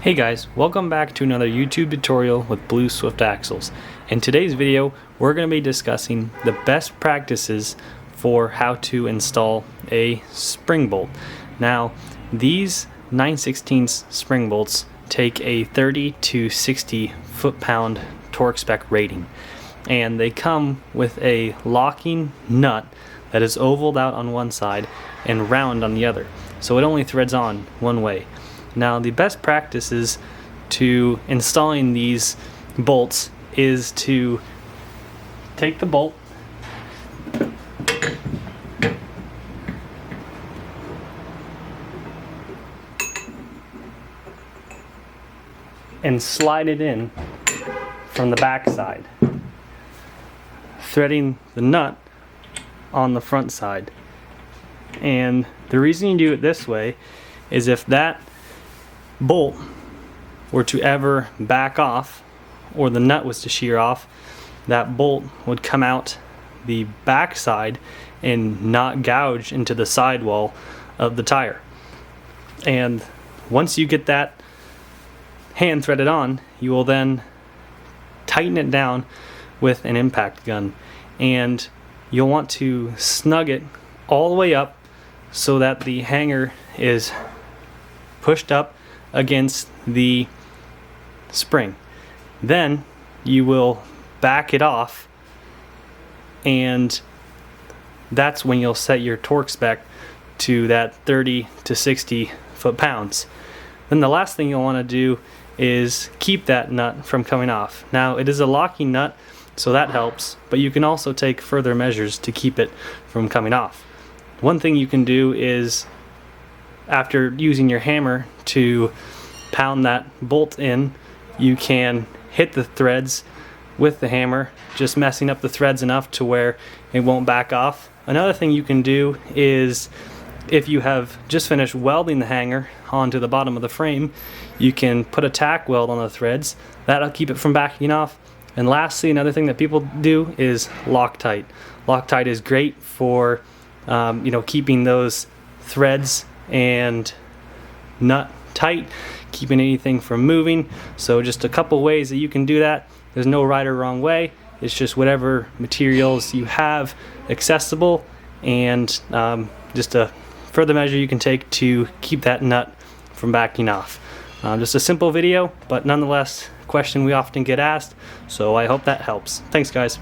Hey guys, welcome back to another YouTube tutorial with Blue Swift Axles. In today's video, we're going to be discussing the best practices for how to install a spring bolt. Now, these 9/16 spring bolts take a 30 to 60 foot-pound torque spec rating, and they come with a locking nut that is ovaled out on one side and round on the other, so it only threads on one way. Now, the best practices to installing these bolts is to take the bolt and slide it in from the back side, threading the nut on the front side. And the reason you do it this way is if that bolt were to ever back off, or the nut was to shear off, that bolt would come out the back side and not gouge into the sidewall of the tire. And once you get that hand threaded on, you will then tighten it down with an impact gun, and you'll want to snug it all the way up so that the hanger is pushed up against the spring. Then you will back it off, and that's when you'll set your torque spec to that 30 to 60 foot-pounds. Then the last thing you'll want to do is keep that nut from coming off. Now, it is a locking nut, so that helps, but you can also take further measures to keep it from coming off. One thing you can do is, after using your hammer to pound that bolt in, you can hit the threads with the hammer, just messing up the threads enough to where it won't back off. Another thing you can do is, if you have just finished welding the hanger onto the bottom of the frame, you can put a tack weld on the threads. That'll keep it from backing off. And lastly, another thing that people do is Loctite. Loctite is great for keeping those threads and nut tight, keeping anything from moving. So just a couple ways that you can do that. There's no right or wrong way. It's just whatever materials you have accessible, and just a further measure you can take to keep that nut from backing off. Just a simple video, but nonetheless, question we often get asked, so I hope that helps. Thanks, guys.